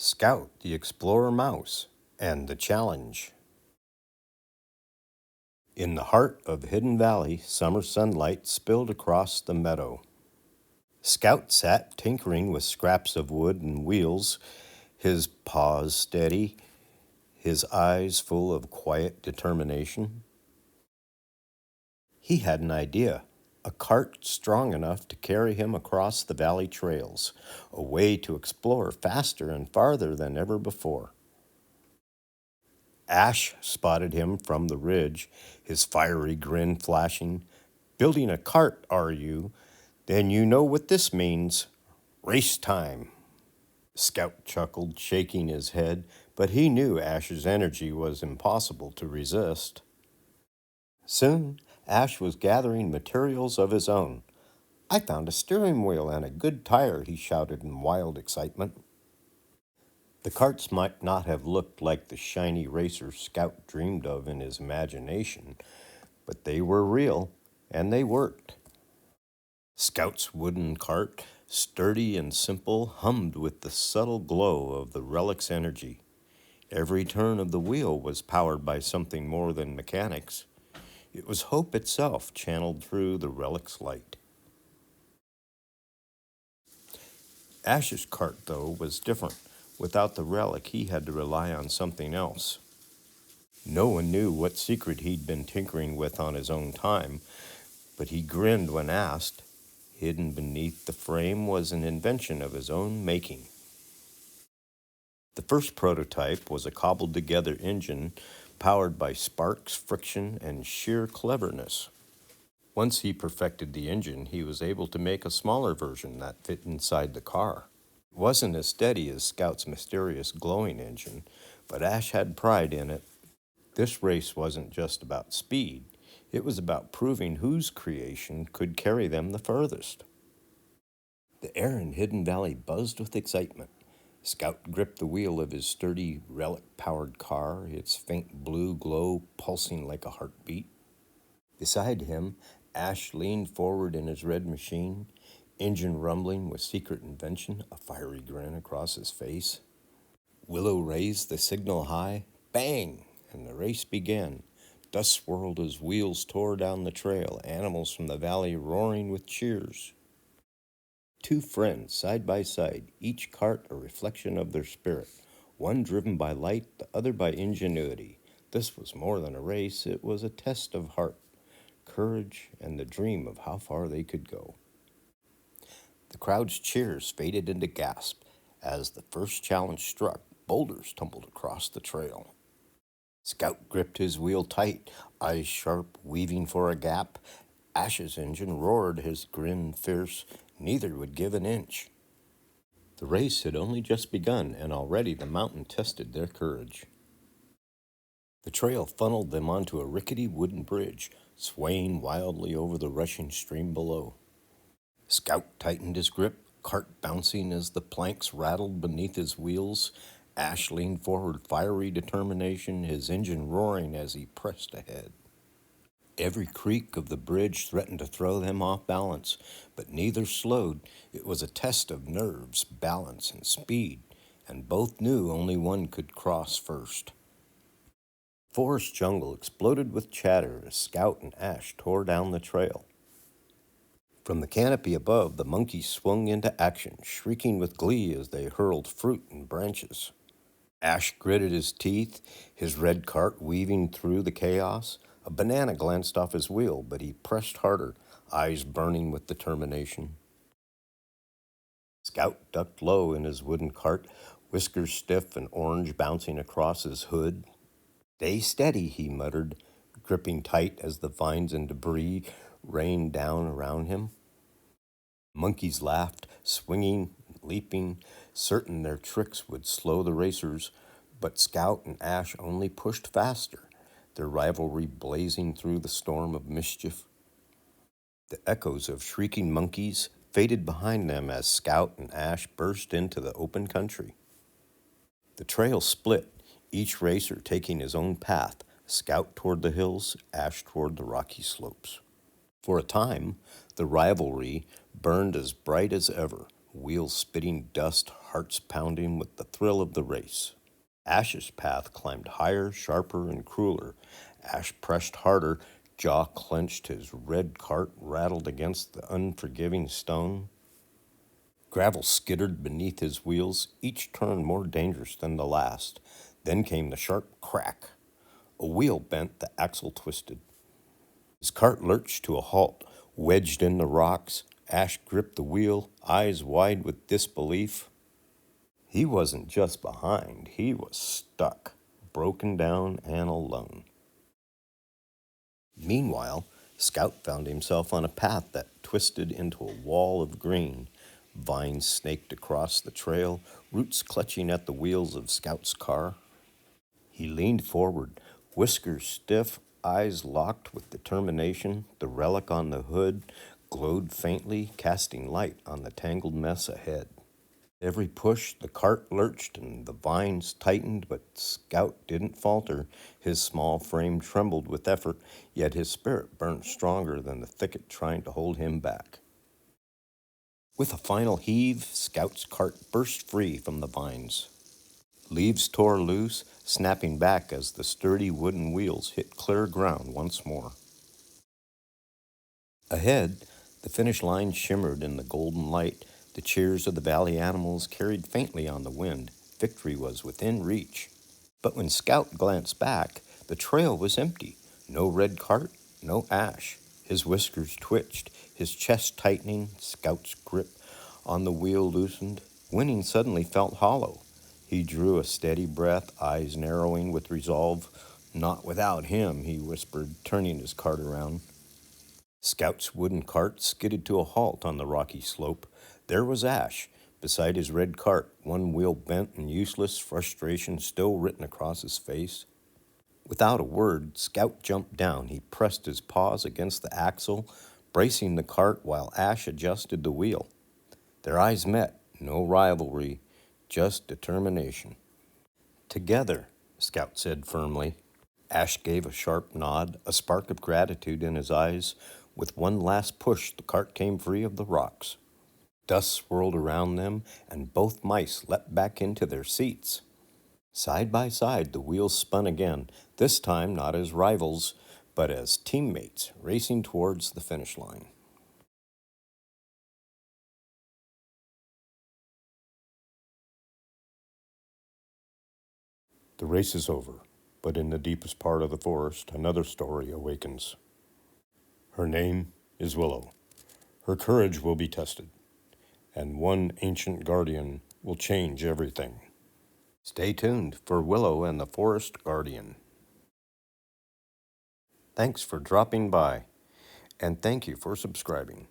Scout, the Explorer Mouse, and the Challenge. In the heart of Hidden Valley, summer sunlight spilled across the meadow. Scout sat tinkering with scraps of wood and wheels, his paws steady, his eyes full of quiet determination. He had an idea, a cart strong enough to carry him across the valley trails, a way to explore faster and farther than ever before. Ash spotted him from the ridge, his fiery grin flashing. "Building a cart, are you? Then you know what this means. Race time." Scout chuckled, shaking his head, but he knew Ash's energy was impossible to resist. Soon, Ash was gathering materials of his own. "I found a steering wheel and a good tire," he shouted in wild excitement. The carts might not have looked like the shiny racers Scout dreamed of in his imagination, but they were real, and they worked. Scout's wooden cart, sturdy and simple, hummed with the subtle glow of the relic's energy. Every turn of the wheel was powered by something more than mechanics. It was hope itself channeled through the relic's light. Ash's cart, though, was different. Without the relic, he had to rely on something else. No one knew what secret he'd been tinkering with on his own time, but he grinned when asked. Hidden beneath the frame was an invention of his own making. The first prototype was a cobbled-together engine powered by sparks, friction, and sheer cleverness. Once he perfected the engine, he was able to make a smaller version that fit inside the car. It wasn't as steady as Scout's mysterious glowing engine, but Ash had pride in it. This race wasn't just about speed. It was about proving whose creation could carry them the furthest. The air in Hidden Valley buzzed with excitement. Scout gripped the wheel of his sturdy, relic-powered car, its faint blue glow pulsing like a heartbeat. Beside him, Ash leaned forward in his red machine, engine rumbling with secret invention, a fiery grin across his face. Willow raised the signal high. Bang! And the race began. Dust swirled as wheels tore down the trail, animals from the valley roaring with cheers. Two friends, side by side, each cart a reflection of their spirit, one driven by light, the other by ingenuity. This was more than a race, it was a test of heart, courage, and the dream of how far they could go. The crowd's cheers faded into gasps. As the first challenge struck, boulders tumbled across the trail. Scout gripped his wheel tight, eyes sharp, weaving for a gap. Ash's engine roared, his grin fierce. Neither would give an inch. The race had only just begun, and already the mountain tested their courage. The trail funneled them onto a rickety wooden bridge, swaying wildly over the rushing stream below. Scout tightened his grip, cart bouncing as the planks rattled beneath his wheels. Ash leaned forward, fiery determination, his engine roaring as he pressed ahead. Every creak of the bridge threatened to throw them off balance, but neither slowed. It was a test of nerves, balance, and speed, and both knew only one could cross first. Forest jungle exploded with chatter as Scout and Ash tore down the trail. From the canopy above, the monkeys swung into action, shrieking with glee as they hurled fruit and branches. Ash gritted his teeth, his red cart weaving through the chaos. A banana glanced off his wheel, but he pressed harder, eyes burning with determination. Scout ducked low in his wooden cart, whiskers stiff and orange bouncing across his hood. "Stay steady," he muttered, gripping tight as the vines and debris rained down around him. Monkeys laughed, swinging, leaping, certain their tricks would slow the racers, but Scout and Ash only pushed faster, their rivalry blazing through the storm of mischief. The echoes of shrieking monkeys faded behind them as Scout and Ash burst into the open country. The trail split, each racer taking his own path, Scout toward the hills, Ash toward the rocky slopes. For a time, the rivalry burned as bright as ever, wheels spitting dust, hearts pounding with the thrill of the race. Ash's path climbed higher, sharper, and crueler. Ash pressed harder, jaw clenched, his red cart rattled against the unforgiving stone. Gravel skittered beneath his wheels, each turn more dangerous than the last. Then came the sharp crack. A wheel bent, the axle twisted. His cart lurched to a halt, wedged in the rocks. Ash gripped the wheel, eyes wide with disbelief. He wasn't just behind, he was stuck, broken down and alone. Meanwhile, Scout found himself on a path that twisted into a wall of green. Vines snaked across the trail, roots clutching at the wheels of Scout's car. He leaned forward, whiskers stiff, eyes locked with determination. The relic on the hood glowed faintly, casting light on the tangled mess ahead. Every push, the cart lurched and the vines tightened, but Scout didn't falter. His small frame trembled with effort, yet his spirit burned stronger than the thicket trying to hold him back. With a final heave, Scout's cart burst free from the vines. Leaves tore loose, snapping back as the sturdy wooden wheels hit clear ground once more. Ahead, the finish line shimmered in the golden light. The cheers of the valley animals carried faintly on the wind. Victory was within reach. But when Scout glanced back, the trail was empty. No red cart, no Ash. His whiskers twitched, his chest tightening. Scout's grip on the wheel loosened. Winning suddenly felt hollow. He drew a steady breath, eyes narrowing with resolve. Not without him, he whispered, turning his cart around. Scout's wooden cart skidded to a halt on the rocky slope. There was Ash, beside his red cart, one wheel bent and useless, frustration still written across his face. Without a word, Scout jumped down. He pressed his paws against the axle, bracing the cart while Ash adjusted the wheel. Their eyes met, no rivalry, just determination. Together, Scout said firmly. Ash gave a sharp nod, a spark of gratitude in his eyes. With one last push, the cart came free of the rocks. Dust swirled around them, and both mice leapt back into their seats. Side by side, the wheels spun again, this time not as rivals, but as teammates racing towards the finish line. The race is over, but in the deepest part of the forest, another story awakens. Her name is Willow. Her courage will be tested, and one ancient guardian will change everything. Stay tuned for Willow and the Forest Guardian. Thanks for dropping by, and thank you for subscribing.